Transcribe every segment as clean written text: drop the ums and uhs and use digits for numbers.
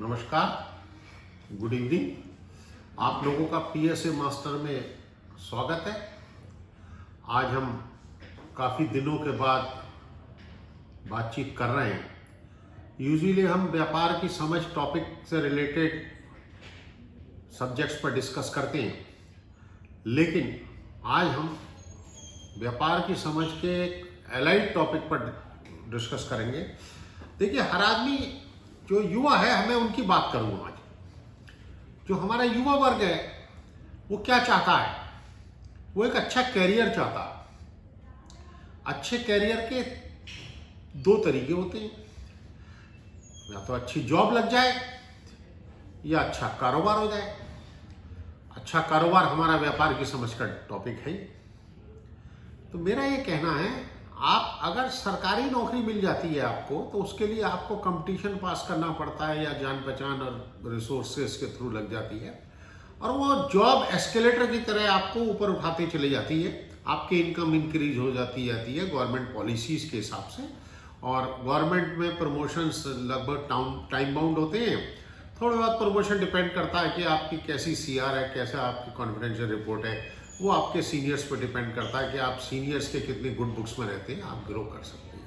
नमस्कार, good evening. आप लोगों का पीएसए मास्टर में स्वागत है। आज हम काफ़ी दिनों के बाद बातचीत कर रहे हैं। यूजुअली हम व्यापार की समझ टॉपिक से रिलेटेड सब्जेक्ट्स पर डिस्कस करते हैं, लेकिन आज हम व्यापार की समझ के एक एलाइड टॉपिक पर डिस्कस करेंगे। देखिए, हर आदमी जो युवा है, हमें उनकी बात करूंगा आज। जो हमारा युवा वर्ग है वो क्या चाहता है? वो एक अच्छा कैरियर चाहता है। अच्छे कैरियर के दो तरीके होते हैं, या तो अच्छी जॉब लग जाए या अच्छा कारोबार हो जाए। अच्छा कारोबार हमारा व्यापार की समझ का टॉपिक है। तो मेरा ये कहना है, आप अगर सरकारी नौकरी मिल जाती है आपको, तो उसके लिए आपको कंपटीशन पास करना पड़ता है या जान पहचान और रिसोर्सेस के थ्रू लग जाती है, और वो जॉब एस्केलेटर की तरह आपको ऊपर उठाते चली जाती है। आपकी इनकम इंक्रीज हो जाती है गवर्नमेंट पॉलिसीज के हिसाब से। और गवर्नमेंट में प्रमोशंस लगभग टाइम बाउंड होते हैं। थोड़े बहुत प्रमोशन डिपेंड करता है कि आपकी कैसी सीआर है, कैसा आपकी कॉन्फिडेंशियल रिपोर्ट है। वो आपके सीनियर्स पर डिपेंड करता है कि आप सीनियर्स के कितने गुड बुक्स में रहते हैं, आप ग्रो कर सकते हैं।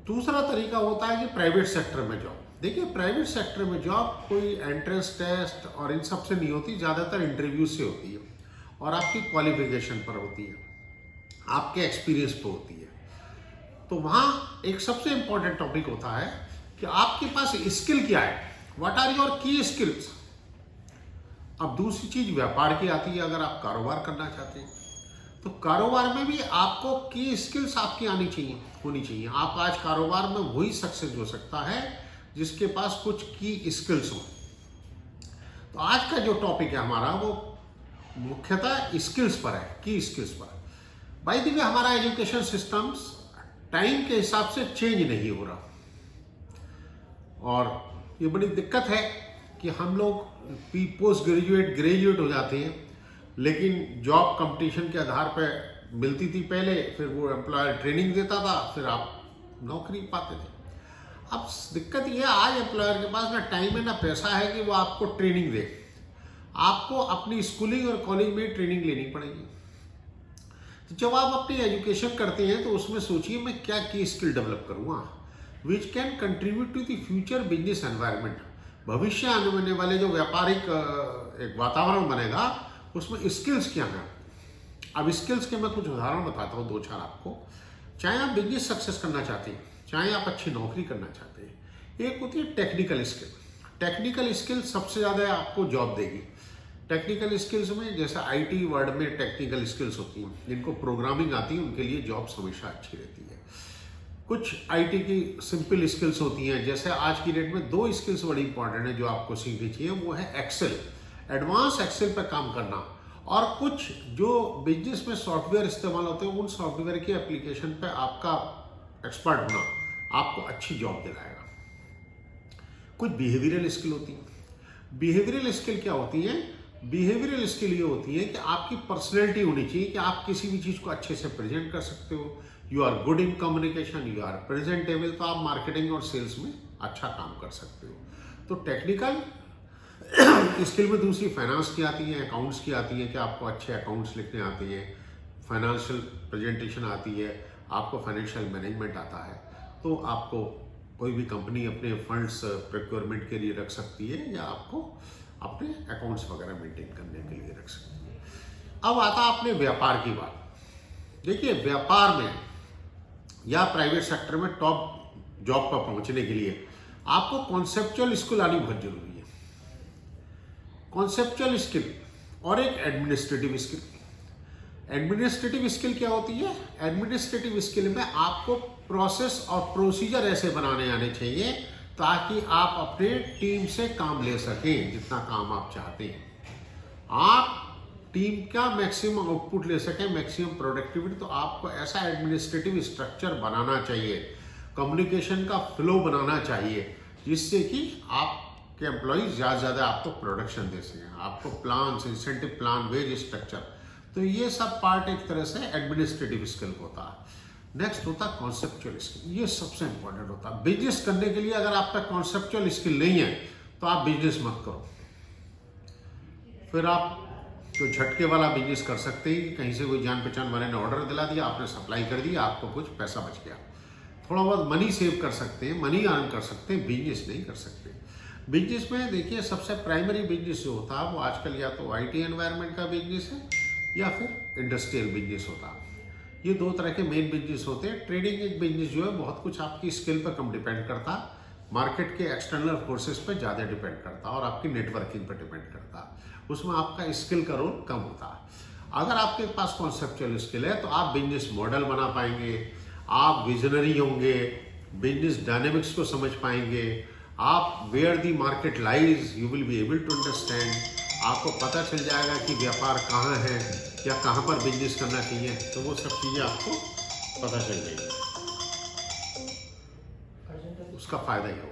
दूसरा तरीका होता है कि प्राइवेट सेक्टर में जॉब। देखिए, प्राइवेट सेक्टर में जॉब कोई एंट्रेंस टेस्ट और इन सब से नहीं होती, ज़्यादातर इंटरव्यू से होती है और आपकी क्वालिफिकेशन पर होती है, आपके एक्सपीरियंस पर होती है। तो वहाँ एक सबसे इंपॉर्टेंट टॉपिक होता है कि आपके पास स्किल क्या है, व्हाट आर योर की स्किल्स। अब दूसरी चीज व्यापार की आती है। अगर आप कारोबार करना चाहते हैं तो कारोबार में भी आपको की स्किल्स आपकी होनी चाहिए। आप आज कारोबार में वही सक्सेस हो सकता है जिसके पास कुछ की स्किल्स हो। तो आज का जो टॉपिक है हमारा, वो मुख्यतः स्किल्स पर है, की स्किल्स पर। बाय द वे, हमारा एजुकेशन सिस्टम्स टाइम के हिसाब से चेंज नहीं हो रहा, और ये बड़ी दिक्कत है कि हम लोग पोस्ट ग्रेजुएट हो जाते हैं, लेकिन जॉब कंपटीशन के आधार पर मिलती थी पहले, फिर वो एम्प्लॉयर ट्रेनिंग देता था, फिर आप नौकरी पाते थे। अब दिक्कत ये है, आज एम्प्लॉयर के पास ना टाइम है ना पैसा है कि वो आपको ट्रेनिंग दे। आपको अपनी स्कूलिंग और कॉलेज में ट्रेनिंग लेनी पड़ेगी। तो जब आप अपनी एजुकेशन करते हैं तो उसमें सोचिए, मैं क्या की स्किल डेवलप करूँगा which can contribute to the future business environment. भविष्य आने वाले जो व्यापारिक एक वातावरण बनेगा, उसमें स्किल्स क्या हैं। अब स्किल्स के मैं कुछ उदाहरण बताता हूँ, दो चार आपको। चाहे आप बिजनेस सक्सेस करना चाहते हैं, चाहे आप अच्छी नौकरी करना चाहते हैं, एक होती है टेक्निकल स्किल। टेक्निकल स्किल सबसे ज़्यादा आपको जॉब देगी। टेक्निकल स्किल्स में जैसे आईटी वर्ल्ड में टेक्निकल स्किल्स होती हैं, जिनको प्रोग्रामिंग आती है, उनके लिए जॉब्स हमेशा अच्छी रहती है। कुछ आईटी की सिंपल स्किल्स होती हैं, जैसे आज की डेट में दो स्किल्स बड़ी इंपॉर्टेंट है जो आपको सीखनी चाहिए। वो है एक्सेल, एडवांस एक्सेल पर काम करना, और कुछ जो बिजनेस में सॉफ्टवेयर इस्तेमाल होते हैं, उन सॉफ्टवेयर की एप्लीकेशन पे आपका एक्सपर्ट होना आपको अच्छी जॉब दिलाएगा। कुछ बिहेवियरल स्किल होती है। बिहेवियरल स्किल क्या होती है? बिहेवियरल स्किल ये होती है कि आपकी पर्सनैलिटी होनी चाहिए कि आप किसी भी चीज़ को अच्छे से प्रेजेंट कर सकते हो। You are good in communication, you are presentable, तो आप मार्केटिंग और सेल्स में अच्छा काम कर सकते हो। तो टेक्निकल स्किल में दूसरी फाइनेंस की आती है, अकाउंट्स की आती है कि आपको अच्छे अकाउंट्स लिखने आती है, फाइनेंशियल प्रेजेंटेशन आती है, आपको फाइनेंशियल मैनेजमेंट आता है। तो आपको कोई भी कंपनी अपने फंड्स प्रोक्योरमेंट के लिए रख सकती है, या आपको अपने अकाउंट्स वगैरह मेंटेन करने के लिए रख सकती है। अब आता अपने व्यापार की बात। देखिए, व्यापार में या प्राइवेट सेक्टर में टॉप जॉब पर पहुंचने के लिए आपको कॉन्सेप्चुअल स्किल आनी बहुत जरूरी है। कॉन्सेप्चुअल स्किल और एक एडमिनिस्ट्रेटिव स्किल। एडमिनिस्ट्रेटिव स्किल क्या होती है? एडमिनिस्ट्रेटिव स्किल में आपको प्रोसेस और प्रोसीजर ऐसे बनाने आने चाहिए ताकि आप अपने टीम से काम ले सकें, जितना काम आप चाहते हैं। आप टीम का मैक्सिमम आउटपुट ले सकें, मैक्सिमम प्रोडक्टिविटी। तो आपको ऐसा एडमिनिस्ट्रेटिव स्ट्रक्चर बनाना चाहिए, कम्युनिकेशन का फ्लो बनाना चाहिए, जिससे कि आपके एम्प्लॉइज ज़्यादा से ज़्यादा आपको प्रोडक्शन दे सकें। आपको plan, incentive plan, wage structure, तो ये सब पार्ट एक तरह से एडमिनिस्ट्रेटिव स्किल होता है। नेक्स्ट होता है कॉन्सेप्चुअल स्किल। ये सबसे इंपॉर्टेंट होता है बिजनेस करने के लिए। अगर आप पे कॉन्सेप्चुअल स्किल नहीं है तो आप बिजनेस मत करो। फिर आप तो झटके वाला बिजनेस कर सकते हैं, कहीं से कोई जान पहचान वाले ने ऑर्डर दिला दिया, आपने सप्लाई कर दिया, आपको कुछ पैसा बच गया, थोड़ा बहुत मनी सेव कर सकते हैं, मनी अर्न कर सकते हैं, बिजनेस नहीं कर सकते। बिजनेस में देखिए सबसे प्राइमरी बिजनेस जो होता है वो आजकल या तो आईटी एनवायरनमेंट का बिजनेस है या फिर इंडस्ट्रियल बिजनेस होता है। ये दो तरह के मेन बिजनेस होते हैं। ट्रेडिंग एक बिजनेस जो है बहुत कुछ आपकी स्किल पर कम डिपेंड करता है, मार्केट के एक्सटर्नल फोर्सेस पे ज़्यादा डिपेंड करता है और आपकी नेटवर्किंग पर डिपेंड करता है। उसमें आपका स्किल का रोल कम होता है। अगर आपके पास कॉन्सेप्चुअल स्किल है तो आप बिजनेस मॉडल बना पाएंगे, आप विजनरी होंगे, बिजनेस डायनेमिक्स को समझ पाएंगे, आप where the market lies you will be able to understand. आपको पता चल जाएगा कि व्यापार कहाँ है या कहाँ पर बिजनेस करना चाहिए, तो वो सब चीज़ें आपको पता चल जाएगी। उसका फायदा ही हो।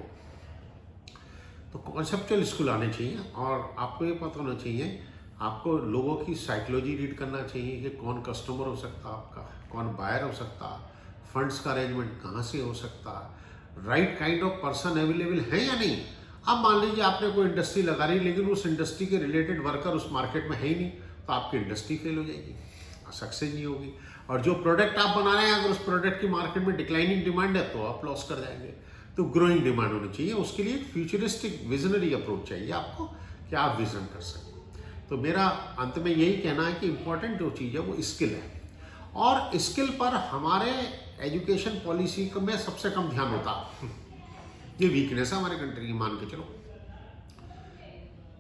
तो कॉन्सेप्चुअल स्किल आने चाहिए और आपको ये पता होना चाहिए, आपको लोगों की साइकोलॉजी रीड करना चाहिए कि कौन कस्टमर हो सकता है आपका, कौन बायर हो सकता है, फंड्स का अरेंजमेंट कहाँ से हो सकता है, right kind of person available है या नहीं। अब मान लीजिए आपने कोई इंडस्ट्री लगा रही लेकिन उस इंडस्ट्री के रिलेटेड वर्कर उस मार्केट में है ही नहीं, तो आपकी इंडस्ट्री फेल हो जाएगी, सक्सेस नहीं होगी। और जो प्रोडक्ट आप बना रहे हैं अगर उस प्रोडक्ट की मार्केट में डिक्लाइनिंग डिमांड है तो आप लॉस कर जाएंगे। तो ग्रोइंग डिमांड होनी चाहिए, उसके लिए फ्यूचरिस्टिक विजनरी अप्रोच चाहिए आपको कि आप विजन कर सकें। तो मेरा अंत में यही कहना है कि इंपॉर्टेंट जो चीज़ है वो स्किल है, और स्किल पर हमारे एजुकेशन पॉलिसी में सबसे कम ध्यान होता है। ये वीकनेस है हमारे कंट्री की, मान के चलो।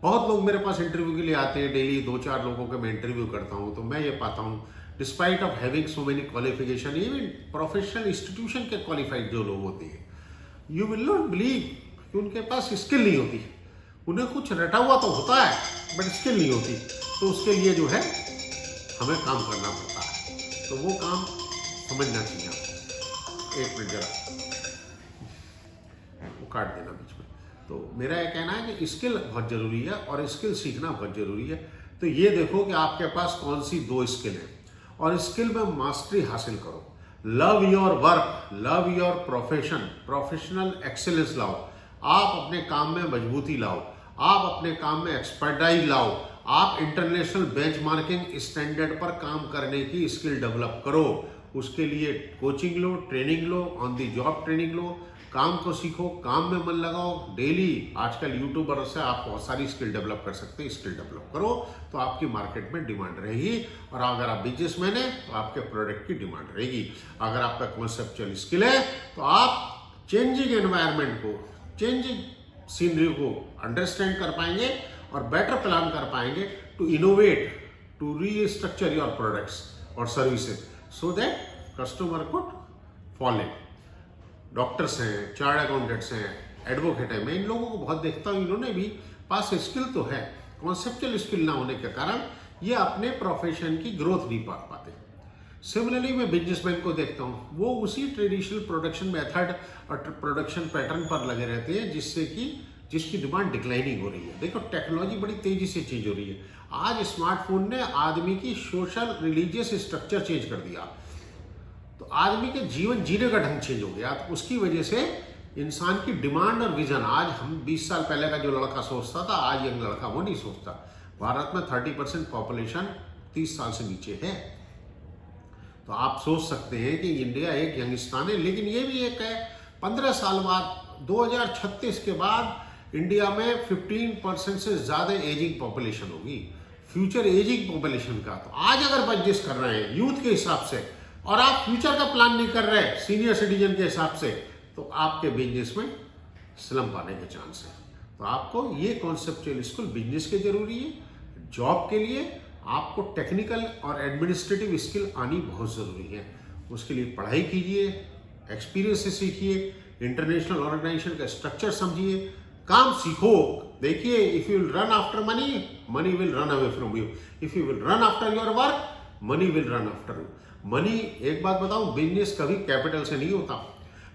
बहुत लोग मेरे पास इंटरव्यू के लिए आते हैं, डेली 2-4 लोगों के मैं इंटरव्यू करता हूँ, तो मैं ये पाता हूँ despite of having so many qualification, even professional institution के क्वालिफाइड जो लोग होते हैं, यू विल नॉट बिलीव कि उनके पास स्किल नहीं होती। उन्हें कुछ रटा हुआ तो होता है बट स्किल नहीं होती। तो उसके लिए जो है हमें काम करना पड़ता है, तो वो काम समझना चाहिए आपको। एक मिनट जरा वो काट देना बीच में। तो मेरा ये कहना है कि स्किल बहुत ज़रूरी है और स्किल सीखना बहुत ज़रूरी है। तो ये देखो कि आपके पास कौन सी 2 स्किल है और स्किल में मास्टरी हासिल करो। Love your work, love your profession, professional excellence लाओ। आप अपने काम में मजबूती लाओ, आप अपने काम में एक्सपर्टाइज लाओ, आप इंटरनेशनल बेंचमार्किंग स्टैंडर्ड पर काम करने की स्किल डेवलप करो। उसके लिए कोचिंग लो, ट्रेनिंग लो, ऑन दी जॉब ट्रेनिंग लो, काम को सीखो, काम में मन लगाओ। डेली आजकल यूट्यूबर से आप बहुत सारी स्किल डेवलप कर सकते हैं। स्किल डेवलप करो तो आपकी मार्केट में डिमांड रहेगी, और अगर आप बिजनेसमैन हैं तो आपके प्रोडक्ट की डिमांड रहेगी। अगर आपका कॉन्सेप्चुअल स्किल है तो आप चेंजिंग एनवायरनमेंट को, चेंजिंग सीनरी को अंडरस्टैंड कर पाएंगे और बेटर प्लान कर पाएंगे to innovate, to restructure your products और services so that customer could follow in. Doctors हैं, चार्ट अकाउंटेंट्स हैं, एडवोकेट हैं, मैं इन लोगों को बहुत देखता हूँ, इन्होंने भी पास स्किल तो है, कॉन्सेप्चुअल स्किल ना होने के कारण ये अपने प्रोफेशन की ग्रोथ नहीं पा पाते। सिमिलरली मैं बिजनेसमैन को देखता हूँ, वो उसी ट्रेडिशनल प्रोडक्शन मेथड और प्रोडक्शन पैटर्न पर लगे रहते हैं जिसकी डिमांड डिक्लाइनिंग हो रही है। देखो टेक्नोलॉजी बड़ी तेजी से चेंज हो रही है। आज स्मार्टफोन ने आदमी की सोशल रिलीजियस स्ट्रक्चर चेंज कर दिया, तो आदमी के जीवन जीने का ढंग चेंज हो गया। तो उसकी वजह से इंसान की डिमांड और विजन, आज हम 20 साल पहले का जो लड़का सोचता था, आज यंग लड़का वो नहीं सोचता। भारत में 30% पॉपुलेशन 30 साल से नीचे है। तो आप सोच सकते हैं कि इंडिया एक यंगिस्तान है, लेकिन ये भी एक है 15 साल बाद 2036 के बाद इंडिया में 15% से ज़्यादा एजिंग पॉपुलेशन होगी, फ्यूचर एजिंग पॉपुलेशन का। तो आज अगर बिजनेस कर रहे हैं यूथ के हिसाब से और आप फ्यूचर का प्लान नहीं कर रहे सीनियर सिटीजन के हिसाब से, तो आपके बिजनेस में स्लम्प आने के चांस है। तो आपको ये कॉन्सेप्चुअल स्किल बिजनेस के जरूरी है। जॉब के लिए आपको टेक्निकल और एडमिनिस्ट्रेटिव स्किल आनी बहुत ज़रूरी है। उसके लिए पढ़ाई कीजिए, एक्सपीरियंस से सीखिए, इंटरनेशनल ऑर्गेनाइजेशन का स्ट्रक्चर समझिए, काम सीखो। देखिए, if you will run after money, money will run away from you. If you will run after your work, money will run after you. Money, एक बात बताऊं, बिजनेस कभी कैपिटल से नहीं होता,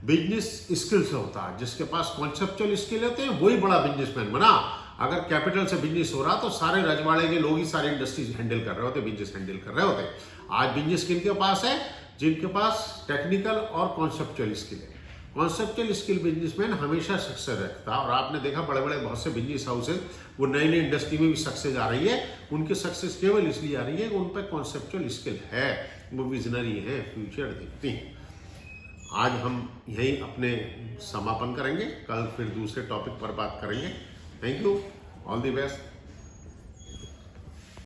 बिजनेस स्किल से होता है। जिसके पास कॉन्सेप्चुअल स्किल होते हैं वही बड़ा बिजनेसमैन बना। अगर कैपिटल से बिजनेस हो रहा तो सारे रजवाड़े के लोग ही सारे इंडस्ट्रीज हैंडल कर रहे होते, बिजनेस हैंडल कर रहे होते। आज बिजनेस किनके पास है? जिनके पास टेक्निकल और कॉन्सेप्चुअल स्किल है। कॉन्सेप्चुअल स्किल बिजनेसमैन हमेशा सक्सेस रखता है, और आपने देखा बड़े बड़े बहुत से बिजनेस हाउसेज वो नई नई इंडस्ट्री में भी सक्सेस आ रही है। उनकी सक्सेस केवल इसलिए आ रही है कि उन पर कॉन्सेप्चुअल स्किल है, वो विजनरी है, फ्यूचर देखती हैं। आज हम यहीं अपने समापन करेंगे, कल फिर दूसरे टॉपिक पर बात करेंगे। Thank you, all the best.